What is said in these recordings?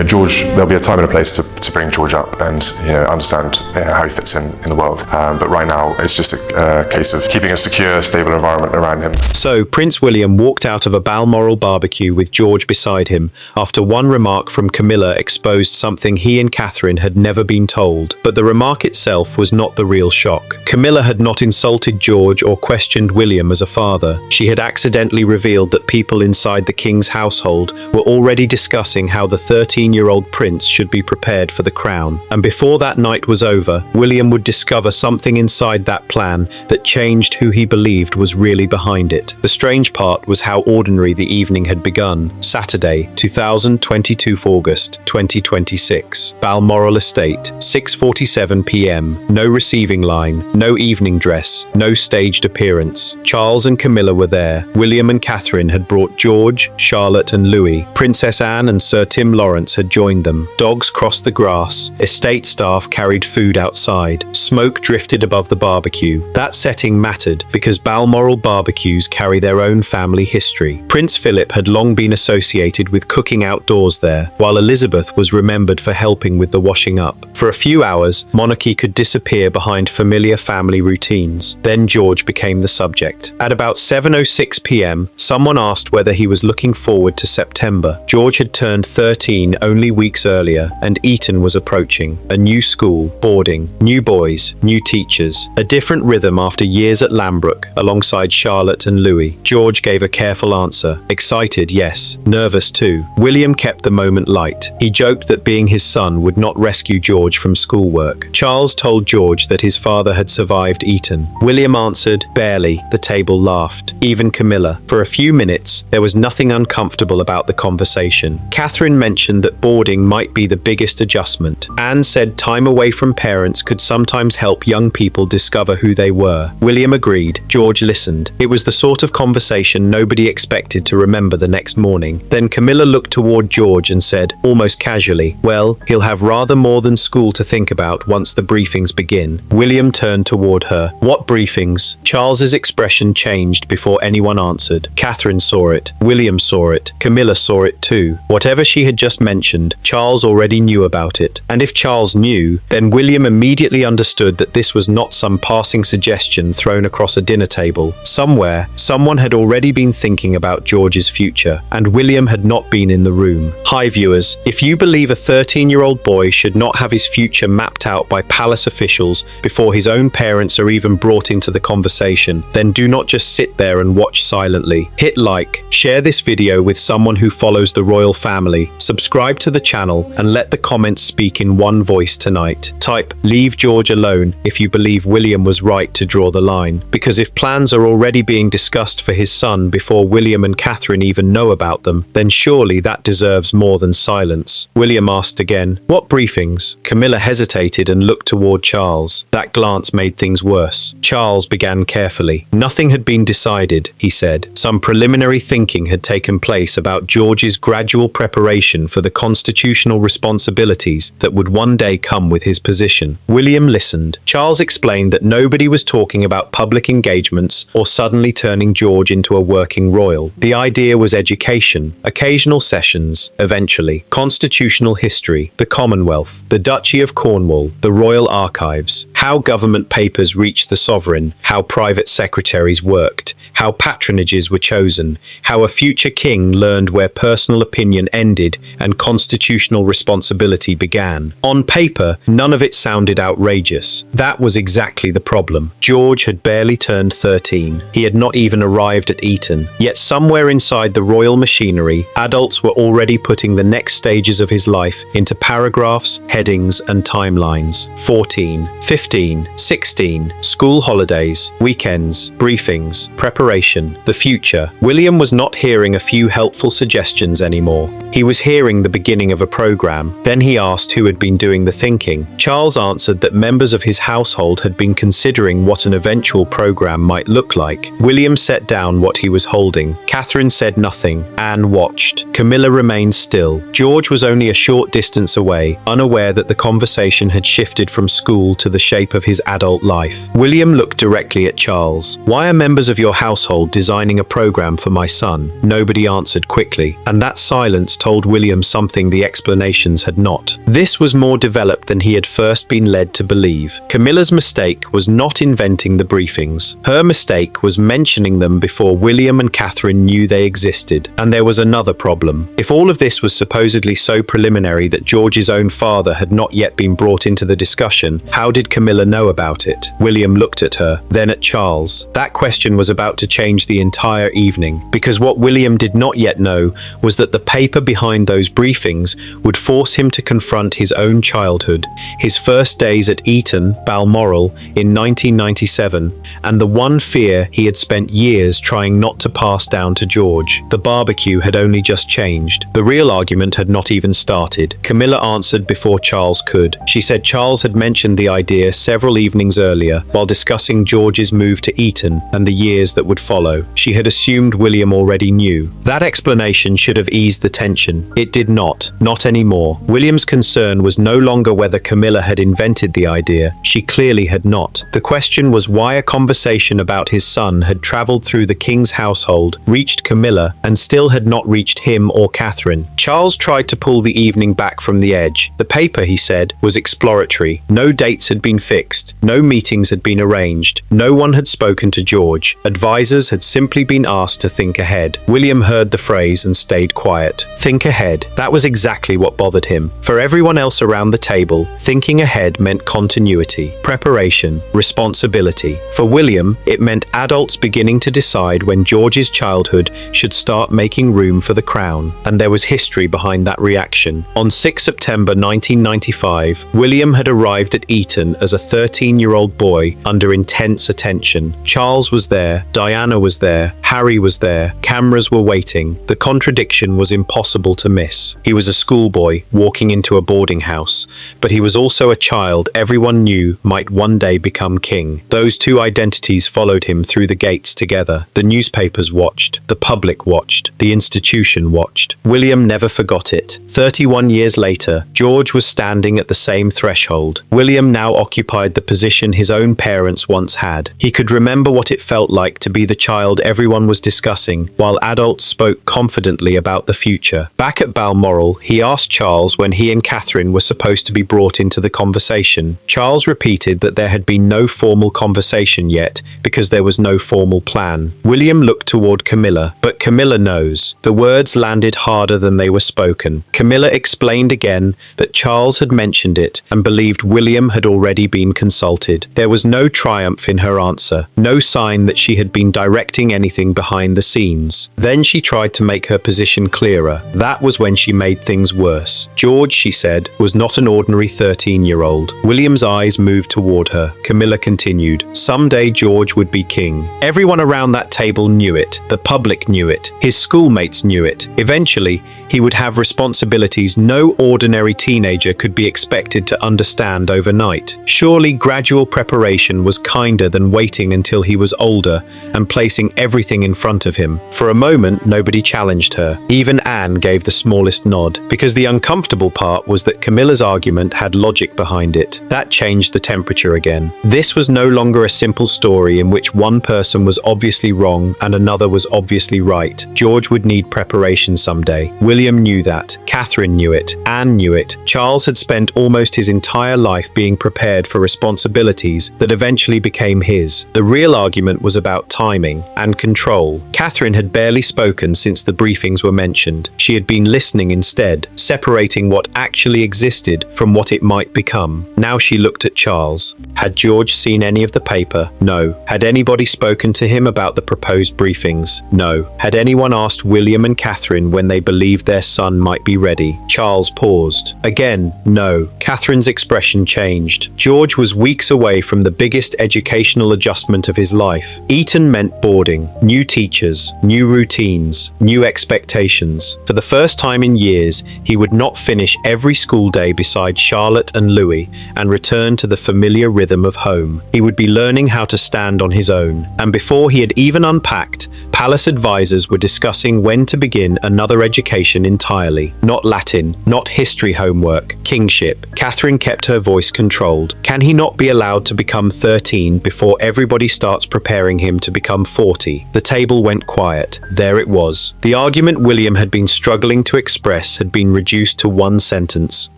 George, there'll be a time and a place to bring George up and understand how he fits in the world. But right now, it's just a case of keeping a secure, stable environment around him. So Prince William walked out of a Balmoral BBQ with George beside him after one remark from Camilla exposed something he and Catherine had never been told. But the remark itself was not the real shock. Camilla had not insulted George or questioned William as a father. She had accidentally revealed that people inside the king's household were already discussing how the 13-year-old prince should be prepared for the crown. And before that night was over, William would discover something inside that plan that changed who he believed was really behind it. The strange part was how ordinary the evening had begun. Saturday, 2022 August 2026. Balmoral Estate, 6:47 p.m. No receiving line, no evening dress, no staged appearance. Charles and Camilla were there. William and Catherine had brought George, Charlotte and Louis. Princess Anne and Sir Tim Lawrence had joined them. Dogs crossed the grass. Estate staff carried food outside. Smoke drifted above the barbecue. That setting mattered because Balmoral barbecues carry their own family history. Prince Philip had long been associated with cooking outdoors there, while Elizabeth was remembered for helping with the washing up. For a few hours, monarchy could disappear behind familiar family routines. Then George became the subject. At about 7:06 p.m., someone asked whether he was looking forward to September. George had turned 13 only weeks earlier, and Eton was approaching. A new school, boarding, new boys, new teachers. A different rhythm after years at Lambrook, alongside Charlotte and Louis. George gave a careful answer. Excited, yes. Nervous too. William kept the moment light. He joked that being his son would not rescue George from schoolwork. Charles told George that his father had survived Eton. William answered, barely. The table laughed. Even Camilla. For a few minutes, there was nothing uncomfortable about the conversation. Catherine mentioned that boarding might be the biggest adjustment. Anne said time away from parents could sometimes help young people discover who they were. William agreed. George listened. It was the sort of conversation nobody expected to remember the next morning. Then Camilla looked toward George and said, almost casually, well, he'll have rather more than school to think about once the briefings begin. William turned toward her. What briefings? Charles's expression changed before anyone answered. Catherine saw it. William saw it. Camilla saw it too. Whatever she had just mentioned, Charles already knew about it. And if Charles knew, then William immediately understood that this was not some passing suggestion thrown across a dinner table. Somewhere, someone had already been thinking about George's future, and William had not been in the room. Hi viewers, if you believe a 13-year-old boy should not have his future mapped out by palace officials before his own parents are even brought into the conversation, then do not just sit there and watch silently. Hit like, share this video with someone who follows the royal family, subscribe to the channel, and let the comments speak in one voice tonight. Type, leave George alone if you believe William was right to draw the line. Because if plans are already being discussed for his son before William and Catherine even know about them, then surely that deserves more than silence. William asked again, what briefings? Camilla hesitated and looked toward Charles. That glance made things worse. Charles began carefully. Nothing had been decided, he said. Some preliminary thinking had taken place about George's gradual preparation for the constitutional responsibilities that would one day come with his position. William listened. Charles explained that nobody was talking about public engagements or suddenly turning George into a working royal. The idea was education, occasional sessions, eventually, constitutional history, the Commonwealth, the Duchy of Cornwall, the royal archives, how government papers reached the sovereign, how private secretaries worked, how patronages were chosen, how a future king learned where personal opinion ended and constitutional responsibility began. On paper, none of it sounded outrageous. That was exactly the problem. George had barely turned 13. He had not even arrived at Eton. Yet somewhere inside the royal machinery, adults were already putting the next stages of his life into paragraphs, headings, and timelines. 14, 15, 16, school holidays, weekends, briefings, preparation, the future. William was not hearing a few helpful suggestions anymore. He was hearing the beginning of a program. Then he asked who had been doing the thinking. Charles answered that members of his household had been considering what an eventual program might look like. William set down what he was holding. Catherine said nothing. Anne watched. Camilla remained still. George was only a short distance away, unaware that the conversation had shifted from school to the shape of his adult life. William looked directly at Charles. Why are members of your household designing a program for my son? Nobody answered quickly, and that silence told William something something the explanations had not. This was more developed than he had first been led to believe. Camilla's mistake was not inventing the briefings. Her mistake was mentioning them before William and Catherine knew they existed. And there was another problem. If all of this was supposedly so preliminary that George's own father had not yet been brought into the discussion, how did Camilla know about it? William looked at her, then at Charles. That question was about to change the entire evening, because what William did not yet know was that the paper behind those briefings would force him to confront his own childhood, his first days at Eton, Balmoral, in 1997, and the one fear he had spent years trying not to pass down to George. The barbecue had only just changed. The real argument had not even started. Camilla answered before Charles could. She said Charles had mentioned the idea several evenings earlier while discussing George's move to Eton and the years that would follow. She had assumed William already knew. That explanation should have eased the tension. It did not. Not anymore. William's concern was no longer whether Camilla had invented the idea. She clearly had not. The question was why a conversation about his son had travelled through the king's household, reached Camilla, and still had not reached him or Catherine. Charles tried to pull the evening back from the edge. The paper, he said, was exploratory. No dates had been fixed. No meetings had been arranged. No one had spoken to George. Advisors had simply been asked to think ahead. William heard the phrase and stayed quiet. Think ahead. That was exactly what bothered him. For everyone else around the table, thinking ahead meant continuity, preparation, responsibility. For William, it meant adults beginning to decide when George's childhood should start making room for the crown. And there was history behind that reaction. On 6 September 1995, William had arrived at Eton as a 13-year-old boy under intense attention. Charles was there, Diana was there, Harry was there, cameras were waiting. The contradiction was impossible to miss. He was a schoolboy walking into a boarding house, but he was also a child everyone knew might one day become king. Those two identities followed him through the gates together. The newspapers watched, the public watched, the institution watched. William never forgot it. 31 years later, George was standing at the same threshold. William now occupied the position his own parents once had. He could remember what it felt like to be the child everyone was discussing, while adults spoke confidently about the future. Back at Balmoral, he asked Charles when he and Catherine were supposed to be brought into the conversation. Charles repeated that there had been no formal conversation yet because there was no formal plan. William looked toward Camilla, but Camilla knows. The words landed harder than they were spoken. Camilla explained again that Charles had mentioned it and believed William had already been consulted. There was no triumph in her answer, no sign that she had been directing anything behind the scenes. Then she tried to make her position clearer. That was when she made things worse. George, she said, was not an ordinary 13-year-old. William's eyes moved toward her. Camilla continued, someday George would be king. Everyone around that table knew it. The public knew it. His schoolmates knew it. Eventually, he would have responsibilities no ordinary teenager could be expected to understand overnight. Surely gradual preparation was kinder than waiting until he was older and placing everything in front of him. For a moment, nobody challenged her. Even Anne gave the smallest nod, because the uncomfortable part was that Camilla's argument had logic behind it. That changed the temperature again. This was no longer a simple story in which one person was obviously wrong and another was obviously right. George would need preparation someday. William knew that. Catherine knew it. Anne knew it. Charles had spent almost his entire life being prepared for responsibilities that eventually became his. The real argument was about timing and control. Catherine had barely spoken since the briefings were mentioned. She had been listening instead, separating what actually existed from what it might become. Now she looked at Charles. Had George seen any of the paper? No. Had anybody spoken to him about the proposed briefings? No. Had anyone asked William and Catherine when they believed their son might be ready? Charles paused. Again, no. Catherine's expression changed. George was weeks away from the biggest educational adjustment of his life. Eton meant boarding, new teachers, new routines, new expectations. For the first time in years, he would not finish every school day beside Charlotte and Louis and return to the familiar rhythm of home. He would be learning how to stand on his own. And before he had even unpacked, palace advisors were discussing when to begin another education entirely. Not Latin, not history homework, kingship. Catherine kept her voice controlled. Can he not be allowed to become 13 before everybody starts preparing him to become 40? The table went quiet. There it was. The argument William had been struggling to express express had been reduced to one sentence.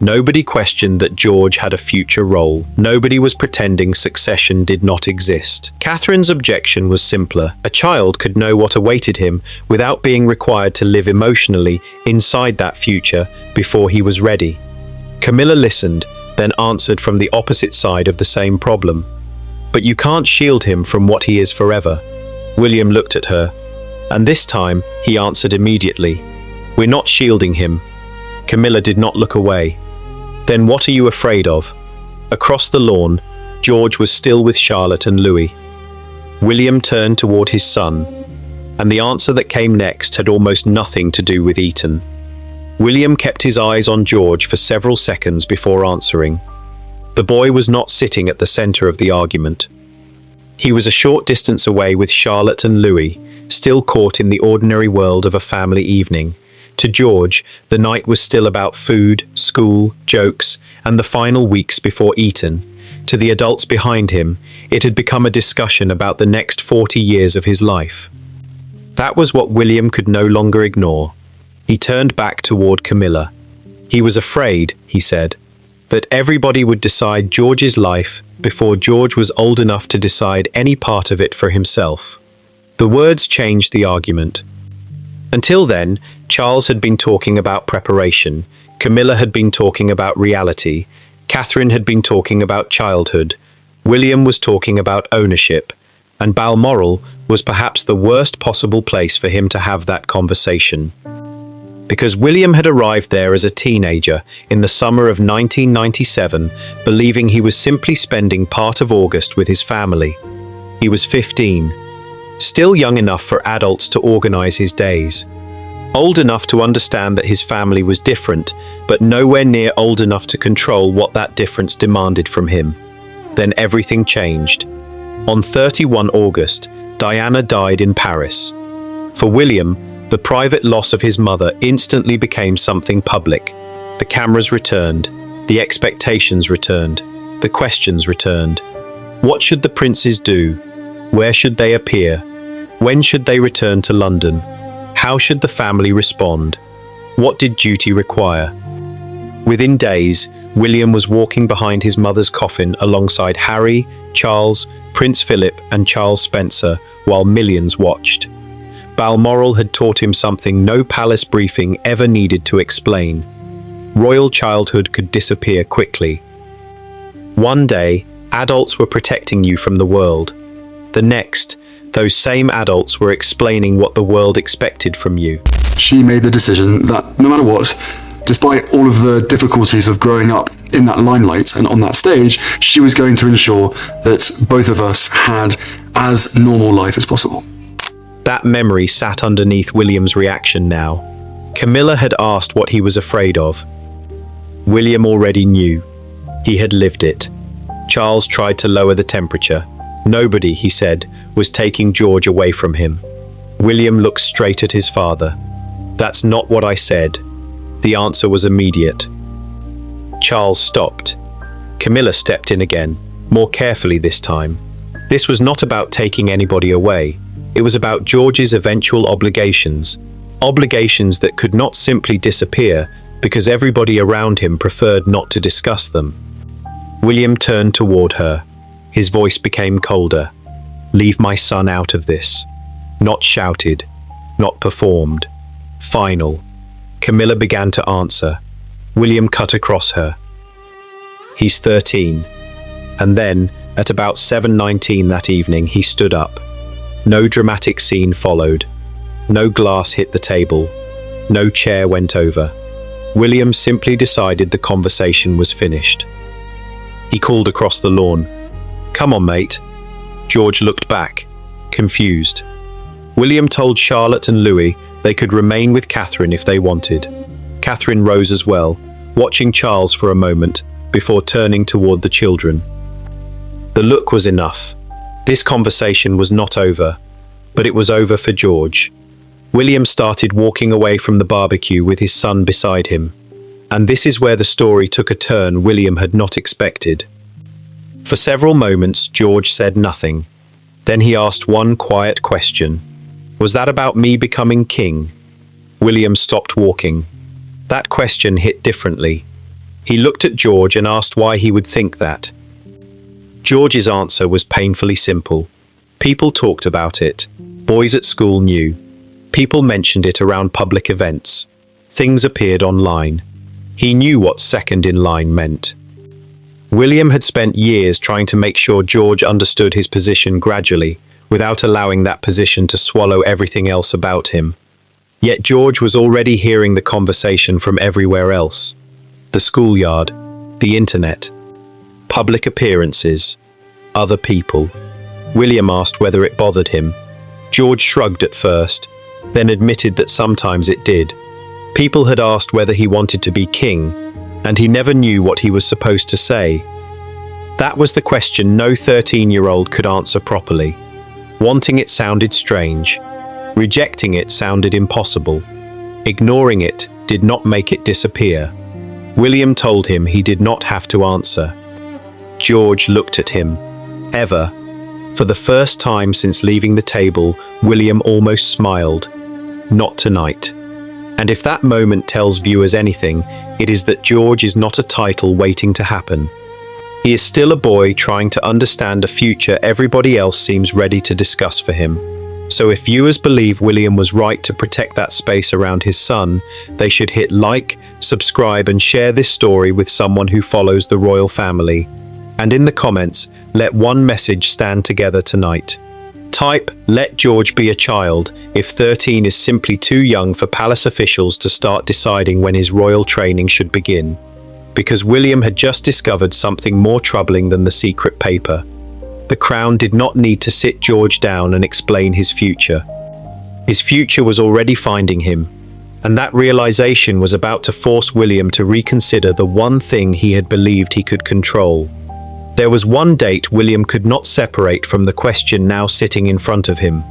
Nobody questioned that George had a future role. Nobody was pretending succession did not exist. Catherine's objection was simpler. A child could know what awaited him without being required to live emotionally inside that future before he was ready. Camilla listened, then answered from the opposite side of the same problem. But you can't shield him from what he is forever. William looked at her, and this time he answered immediately. We're not shielding him. Camilla did not look away. Then what are you afraid of? Across the lawn, George was still with Charlotte and Louis. William turned toward his son, and the answer that came next had almost nothing to do with Eton. William kept his eyes on George for several seconds before answering. The boy was not sitting at the center of the argument. He was a short distance away with Charlotte and Louis, still caught in the ordinary world of a family evening. To George, the night was still about food, school, jokes, and the final weeks before Eton. To the adults behind him, it had become a discussion about the next 40 years of his life. That was what William could no longer ignore. He turned back toward Camilla. He was afraid, he said, that everybody would decide George's life before George was old enough to decide any part of it for himself. The words changed the argument. Until then, Charles had been talking about preparation, Camilla had been talking about reality, Catherine had been talking about childhood, William was talking about ownership, and Balmoral was perhaps the worst possible place for him to have that conversation. Because William had arrived there as a teenager in the summer of 1997, believing he was simply spending part of August with his family. He was 15. Still young enough for adults to organize his days. Old enough to understand that his family was different, but nowhere near old enough to control what that difference demanded from him. Then everything changed. On 31 August, Diana died in Paris. For William, the private loss of his mother instantly became something public. The cameras returned, the expectations returned, the questions returned. What should the princes do? Where should they appear? When should they return to London? How should the family respond? What did duty require? Within days, William was walking behind his mother's coffin alongside Harry, Charles, Prince Philip, and Charles Spencer, while millions watched. Balmoral had taught him something no palace briefing ever needed to explain. Royal childhood could disappear quickly. One day, adults were protecting you from the world. The next, those same adults were explaining what the world expected from you. She made the decision that no matter what, despite all of the difficulties of growing up in that limelight and on that stage, she was going to ensure that both of us had as normal life as possible. That memory sat underneath William's reaction now. Camilla had asked what he was afraid of. William already knew. He had lived it. Charles tried to lower the temperature. Nobody, he said, was taking George away from him. William looked straight at his father. That's not what I said. The answer was immediate. Charles stopped. Camilla stepped in again, more carefully this time. This was not about taking anybody away. It was about George's eventual obligations. Obligations that could not simply disappear because everybody around him preferred not to discuss them. William turned toward her. His voice became colder. Leave my son out of this. Not shouted, not performed. Final. Camilla began to answer. William cut across her. He's 13. And then, at about 7:19 that evening, he stood up. No dramatic scene followed. No glass hit the table. No chair went over. William simply decided the conversation was finished. He called across the lawn. Come on, mate. George looked back, confused. William told Charlotte and Louis they could remain with Catherine if they wanted. Catherine rose as well, watching Charles for a moment before turning toward the children. The look was enough. This conversation was not over, but it was over for George. William started walking away from the barbecue with his son beside him. And this is where the story took a turn William had not expected. For several moments, George said nothing. Then he asked one quiet question. Was that about me becoming king? William stopped walking. That question hit differently. He looked at George and asked why he would think that. George's answer was painfully simple. People talked about it. Boys at school knew. People mentioned it around public events. Things appeared online. He knew what second in line meant. William had spent years trying to make sure George understood his position gradually, without allowing that position to swallow everything else about him. Yet George was already hearing the conversation from everywhere else. The schoolyard, the internet, public appearances, other people. William asked whether it bothered him. George shrugged at first, then admitted that sometimes it did. People had asked whether he wanted to be king, and he never knew what he was supposed to say. That was the question no 13-year-old could answer properly. Wanting it sounded strange. Rejecting it sounded impossible. Ignoring it did not make it disappear. William told him he did not have to answer. George looked at him. Ever. For the first time since leaving the table, William almost smiled. Not tonight. And if that moment tells viewers anything, it is that George is not a title waiting to happen. He is still a boy trying to understand a future everybody else seems ready to discuss for him. So if viewers believe William was right to protect that space around his son, they should hit like, subscribe and share this story with someone who follows the royal family. And in the comments, let one message stand together tonight. Type, "Let George be a child," if 13 is simply too young for palace officials to start deciding when his royal training should begin. Because William had just discovered something more troubling than the secret paper. The Crown did not need to sit George down and explain his future. His future was already finding him, and that realization was about to force William to reconsider the one thing he had believed he could control. There was one date William could not separate from the question now sitting in front of him.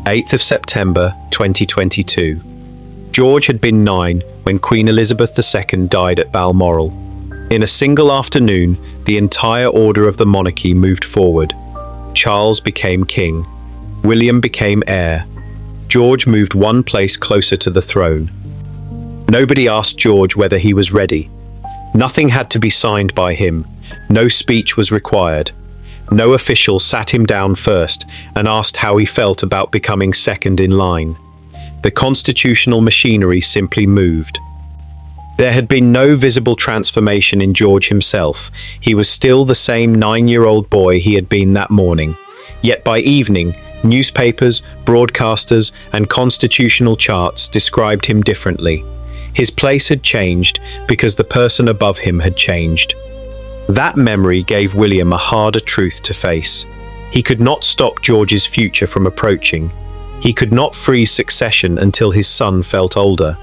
8th of September, 2022. George had been 9 when Queen Elizabeth II died at Balmoral. In a single afternoon, the entire order of the monarchy moved forward. Charles became king. William became heir. George moved one place closer to the throne. Nobody asked George whether he was ready. Nothing had to be signed by him. No speech was required. No official sat him down first and asked how he felt about becoming second in line. The constitutional machinery simply moved. There had been no visible transformation in George himself. He was still the same 9-year-old boy he had been that morning. Yet by evening, newspapers, broadcasters, and constitutional charts described him differently. His place had changed because the person above him had changed. That memory gave William a harder truth to face. He could not stop George's future from approaching. He could not freeze succession until his son felt older.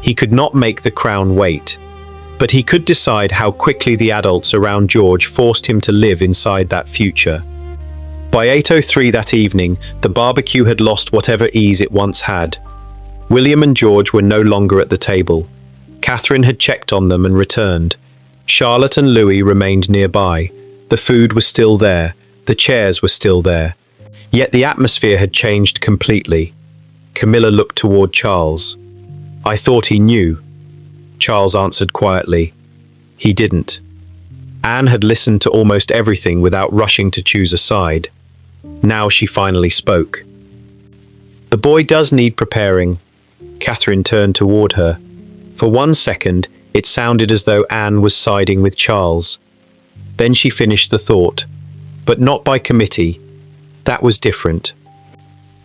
He could not make the crown wait. But he could decide how quickly the adults around George forced him to live inside that future. By 8:03 that evening, the barbecue had lost whatever ease it once had. William and George were no longer at the table. Catherine had checked on them and returned. Charlotte and Louis remained nearby. The food was still there. The chairs were still there. Yet the atmosphere had changed completely. Camilla looked toward Charles. "I thought he knew." Charles answered quietly. He didn't. Anne had listened to almost everything without rushing to choose a side. Now she finally spoke. "The boy does need preparing." Catherine turned toward her. For one second, it sounded as though Anne was siding with Charles. Then she finished the thought. But not by committee. That was different.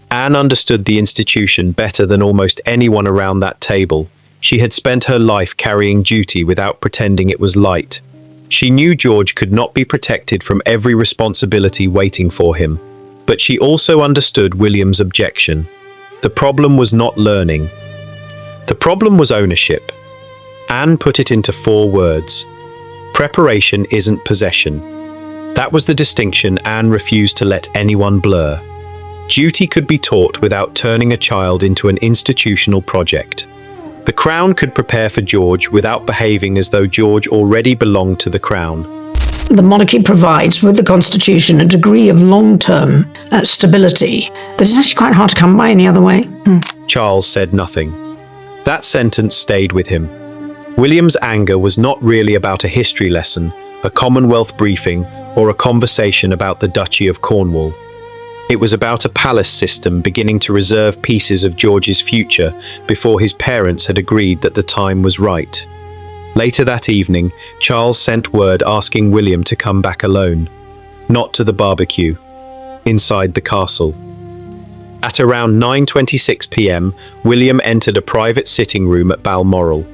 Anne understood the institution better than almost anyone around that table. She had spent her life carrying duty without pretending it was light. She knew George could not be protected from every responsibility waiting for him. But she also understood William's objection. The problem was not learning. The problem was ownership. Anne put it into 4 words. Preparation isn't possession. That was the distinction Anne refused to let anyone blur. Duty could be taught without turning a child into an institutional project. The crown could prepare for George without behaving as though George already belonged to the crown. The monarchy provides, with the constitution, a degree of long-term stability that is actually quite hard to come by any other way. Charles said nothing. That sentence stayed with him. William's anger was not really about a history lesson, a Commonwealth briefing, or a conversation about the Duchy of Cornwall. It was about a palace system beginning to reserve pieces of George's future before his parents had agreed that the time was right. Later that evening, Charles sent word asking William to come back alone, not to the barbecue, inside the castle. At around 9:26 p.m., William entered a private sitting room at Balmoral.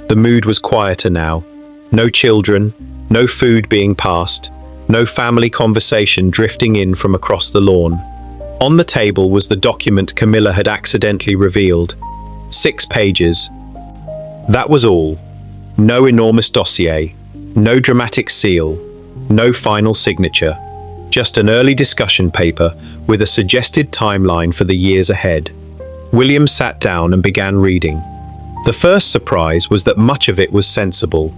The mood was quieter now. No children, no food being passed, no family conversation drifting in from across the lawn. On the table was the document Camilla had accidentally revealed. 6 pages. That was all. No enormous dossier, no dramatic seal, no final signature. Just an early discussion paper with a suggested timeline for the years ahead. William sat down and began reading. The first surprise was that much of it was sensible.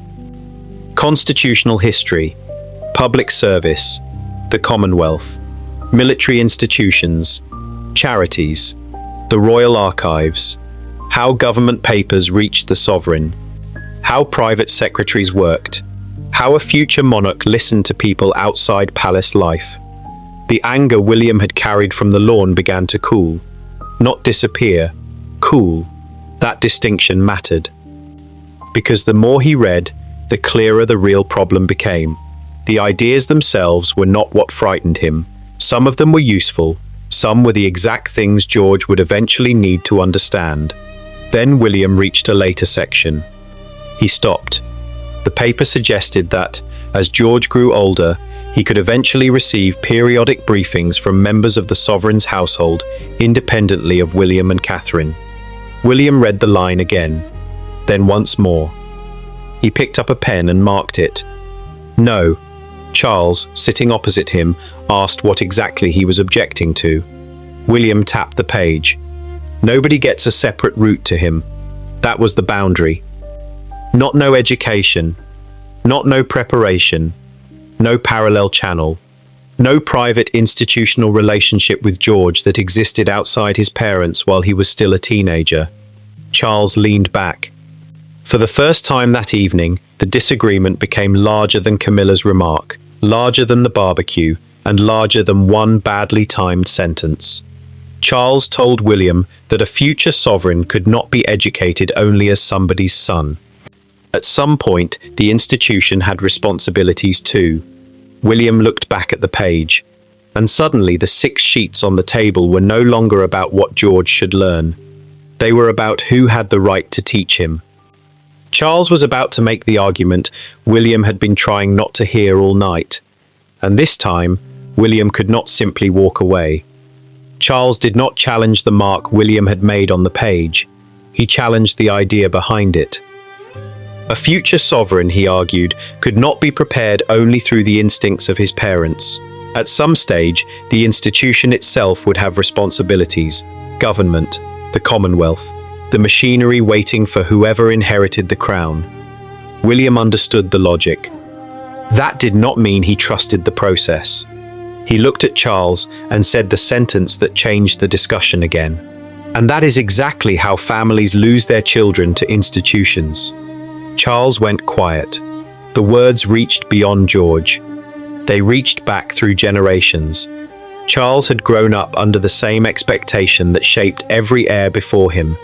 Constitutional history, public service, the Commonwealth, military institutions, charities, the royal archives, how government papers reached the sovereign, how private secretaries worked, how a future monarch listened to people outside palace life. The anger William had carried from the lawn began to cool. Not disappear, cool. That distinction mattered. Because the more he read, the clearer the real problem became. The ideas themselves were not what frightened him. Some of them were useful, some were the exact things George would eventually need to understand. Then William reached a later section. He stopped. The paper suggested that, as George grew older, he could eventually receive periodic briefings from members of the sovereign's household, independently of William and Catherine. William read the line again, then once more. He picked up a pen and marked it. No. Charles, sitting opposite him, asked what exactly he was objecting to. William tapped the page. Nobody gets a separate route to him. That was the boundary. Not no education, not no preparation, no parallel channel, no private institutional relationship with George that existed outside his parents while he was still a teenager. Charles leaned back. For the first time that evening, the disagreement became larger than Camilla's remark, larger than the barbecue, and larger than one badly timed sentence. Charles told William that a future sovereign could not be educated only as somebody's son. At some point, the institution had responsibilities too. William looked back at the page, and suddenly the 6 sheets on the table were no longer about what George should learn. They were about who had the right to teach him. Charles was about to make the argument William had been trying not to hear all night, and this time, William could not simply walk away. Charles did not challenge the mark William had made on the page. He challenged the idea behind it. A future sovereign, he argued, could not be prepared only through the instincts of his parents. At some stage, the institution itself would have responsibilities: government, the Commonwealth, the machinery waiting for whoever inherited the crown. William understood the logic. That did not mean he trusted the process. He looked at Charles and said the sentence that changed the discussion again. And that is exactly how families lose their children to institutions. Charles went quiet. The words reached beyond George. They reached back through generations. Charles had grown up under the same expectation that shaped every heir before him.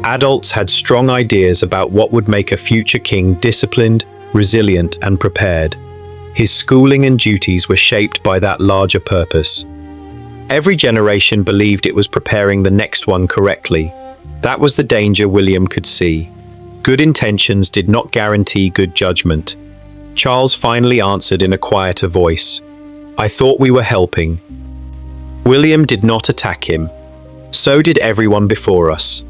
Adults had strong ideas about what would make a future king disciplined, resilient, and prepared. His schooling and duties were shaped by that larger purpose. Every generation believed it was preparing the next one correctly. That was the danger William could see. Good intentions did not guarantee good judgment. Charles finally answered in a quieter voice. I thought we were helping. William did not attack him. So did everyone before us.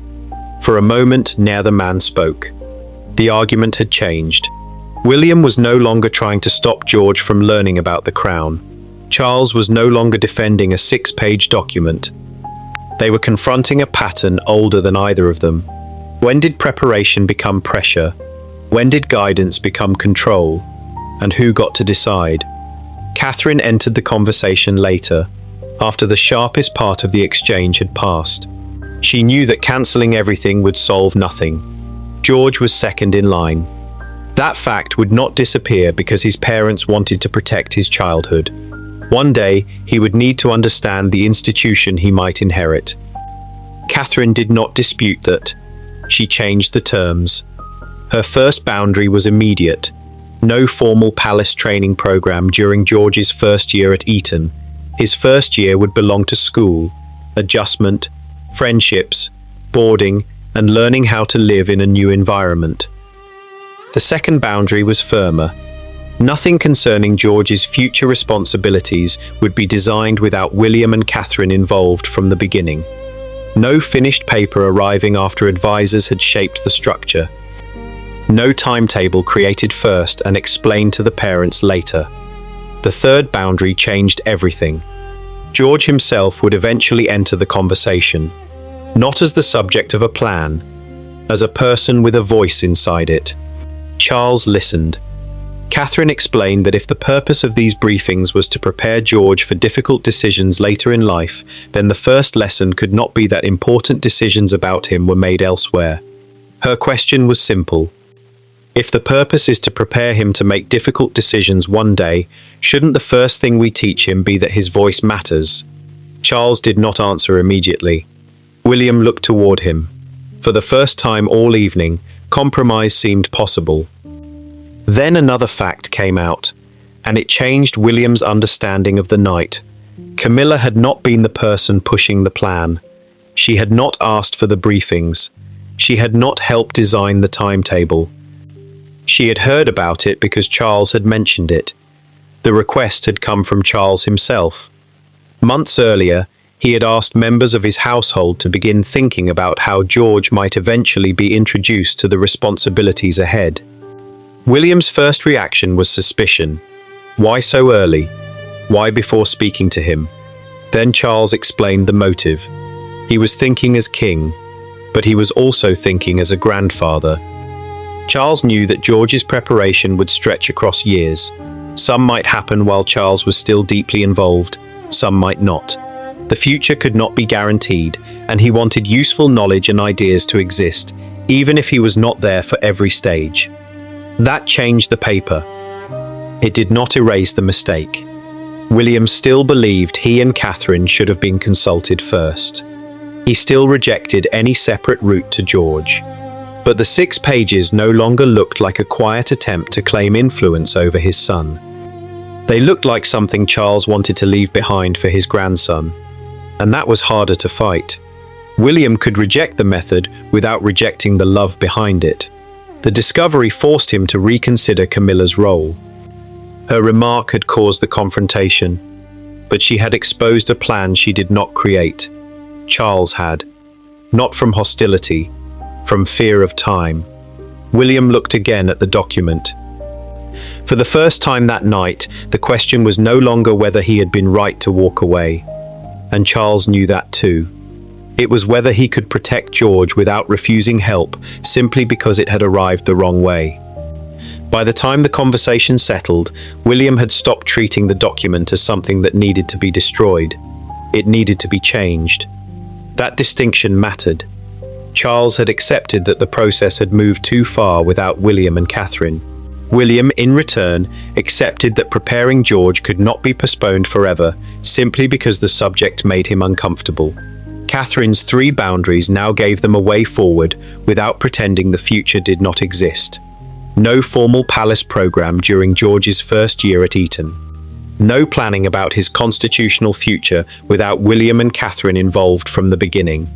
For a moment, neither man spoke. The argument had changed. William was no longer trying to stop George from learning about the crown. Charles was no longer defending a 6-page document. They were confronting a pattern older than either of them. When did preparation become pressure? When did guidance become control? And who got to decide? Catherine entered the conversation later, after the sharpest part of the exchange had passed. She knew that cancelling everything would solve nothing. George was second in line. That fact would not disappear because his parents wanted to protect his childhood. One day, he would need to understand the institution he might inherit. Catherine did not dispute that. She changed the terms. Her first boundary was immediate. No formal palace training program during George's first year at Eton. His first year would belong to school, adjustment, friendships, boarding, and learning how to live in a new environment. The second boundary was firmer. Nothing concerning George's future responsibilities would be designed without William and Catherine involved from the beginning. No finished paper arriving after advisors had shaped the structure. No timetable created first and explained to the parents later. The third boundary changed everything. George himself would eventually enter the conversation, not as the subject of a plan, as a person with a voice inside it. Charles listened. Catherine explained that if the purpose of these briefings was to prepare George for difficult decisions later in life, then the first lesson could not be that important decisions about him were made elsewhere. Her question was simple. If the purpose is to prepare him to make difficult decisions one day, shouldn't the first thing we teach him be that his voice matters? Charles did not answer immediately. William looked toward him. For the first time all evening, compromise seemed possible. Then another fact came out, and it changed William's understanding of the night. Camilla had not been the person pushing the plan. She had not asked for the briefings. She had not helped design the timetable. She had heard about it because Charles had mentioned it. The request had come from Charles himself. Months earlier, he had asked members of his household to begin thinking about how George might eventually be introduced to the responsibilities ahead. William's first reaction was suspicion. Why so early? Why before speaking to him? Then Charles explained the motive. He was thinking as king, but he was also thinking as a grandfather. Charles knew that George's preparation would stretch across years. Some might happen while Charles was still deeply involved, some might not. The future could not be guaranteed, and he wanted useful knowledge and ideas to exist, even if he was not there for every stage. That changed the paper. It did not erase the mistake. William still believed he and Catherine should have been consulted first. He still rejected any separate route to George. But the 6 pages no longer looked like a quiet attempt to claim influence over his son. They looked like something Charles wanted to leave behind for his grandson. And that was harder to fight. William could reject the method without rejecting the love behind it. The discovery forced him to reconsider Camilla's role. Her remark had caused the confrontation, but she had exposed a plan she did not create. Charles had. Not from hostility, from fear of time. William looked again at the document. For the first time that night, the question was no longer whether he had been right to walk away. And Charles knew that too. It was whether he could protect George without refusing help simply because it had arrived the wrong way. By the time the conversation settled, William had stopped treating the document as something that needed to be destroyed. It needed to be changed. That distinction mattered. Charles had accepted that the process had moved too far without William and Catherine. William, in return, accepted that preparing George could not be postponed forever simply because the subject made him uncomfortable. Catherine's 3 boundaries now gave them a way forward without pretending the future did not exist. No formal palace program during George's first year at Eton. No planning about his constitutional future without William and Catherine involved from the beginning.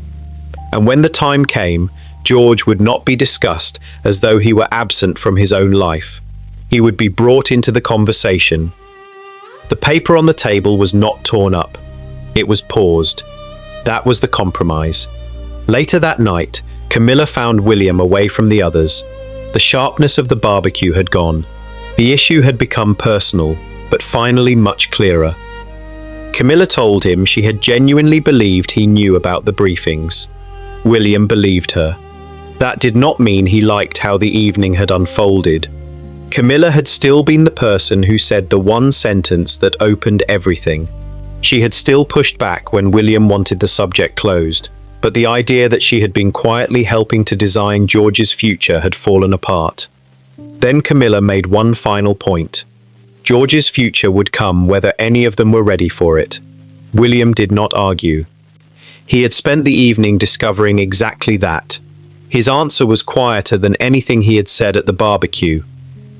And when the time came, George would not be discussed as though he were absent from his own life. He would be brought into the conversation. The paper on the table was not torn up. It was paused. That was the compromise. Later that night, Camilla found William away from the others. The sharpness of the barbecue had gone. The issue had become personal, but finally much clearer. Camilla told him she had genuinely believed he knew about the briefings. William believed her. That did not mean he liked how the evening had unfolded. Camilla had still been the person who said the one sentence that opened everything. She had still pushed back when William wanted the subject closed. but the idea that she had been quietly helping to design George's future had fallen apart. Then Camilla made one final point. George's future would come whether any of them were ready for it. William did not argue. He had spent the evening discovering exactly that. His answer was quieter than anything he had said at the barbecue.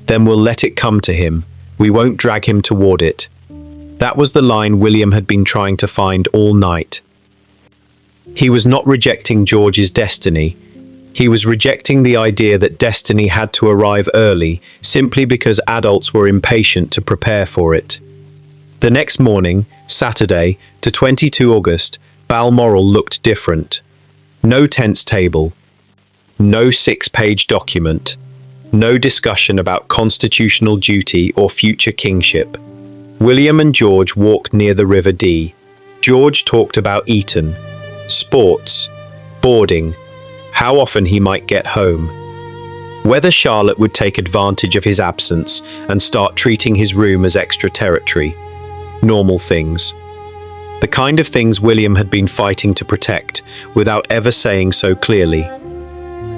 Then we'll let it come to him. We won't drag him toward it. That was the line William had been trying to find all night. He was not rejecting George's destiny. He was rejecting the idea that destiny had to arrive early simply because adults were impatient to prepare for it. The next morning, Saturday, to 22 August, Balmoral looked different. No tense table. No 6-page document. No discussion about constitutional duty or future kingship. William and George walked near the River Dee. George talked about Eton, sports, boarding, how often he might get home, whether Charlotte would take advantage of his absence and start treating his room as extra territory. Normal things. The kind of things William had been fighting to protect without ever saying so clearly.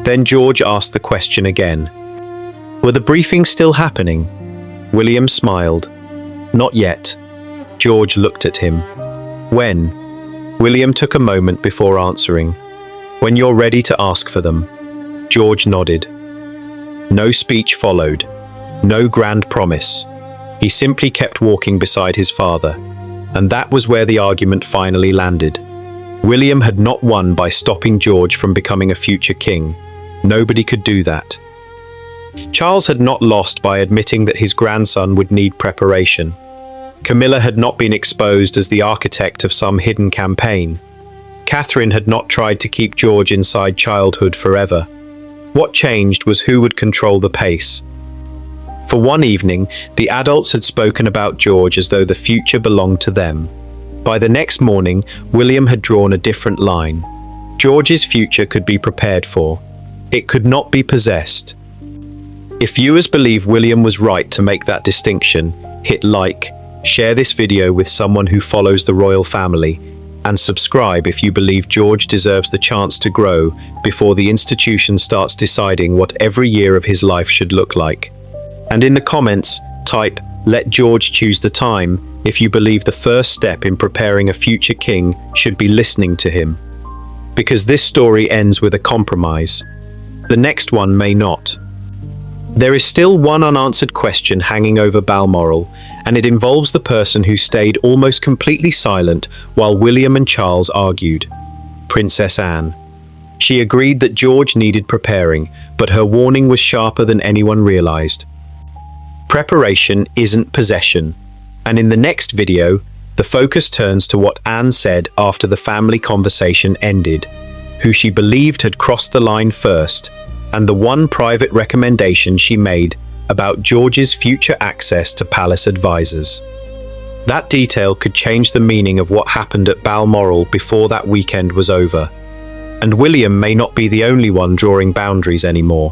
Then George asked the question again. Were the briefings still happening? William smiled. Not yet. George looked at him. When? William took a moment before answering. When you're ready to ask for them. George nodded. No speech followed. No grand promise. He simply kept walking beside his father. And that was where the argument finally landed. William had not won by stopping George from becoming a future king. Nobody could do that. Charles had not lost by admitting that his grandson would need preparation. Camilla had not been exposed as the architect of some hidden campaign. Catherine had not tried to keep George inside childhood forever. What changed was who would control the pace. For one evening, the adults had spoken about George as though the future belonged to them. By the next morning, William had drawn a different line. George's future could be prepared for. It could not be possessed. If viewers believe William was right to make that distinction, hit like, share this video with someone who follows the royal family, and subscribe if you believe George deserves the chance to grow before the institution starts deciding what every year of his life should look like. And in the comments, type, "Let George choose the time," if you believe the first step in preparing a future king should be listening to him. Because this story ends with a compromise. The next one may not. There is still one unanswered question hanging over Balmoral, and it involves the person who stayed almost completely silent while William and Charles argued. Princess Anne. She agreed that George needed preparing, but her warning was sharper than anyone realized. Preparation isn't possession. And in the next video, the focus turns to what Anne said after the family conversation ended, who she believed had crossed the line first, and the one private recommendation she made about George's future access to palace advisors. That detail could change the meaning of what happened at Balmoral before that weekend was over. And William may not be the only one drawing boundaries anymore.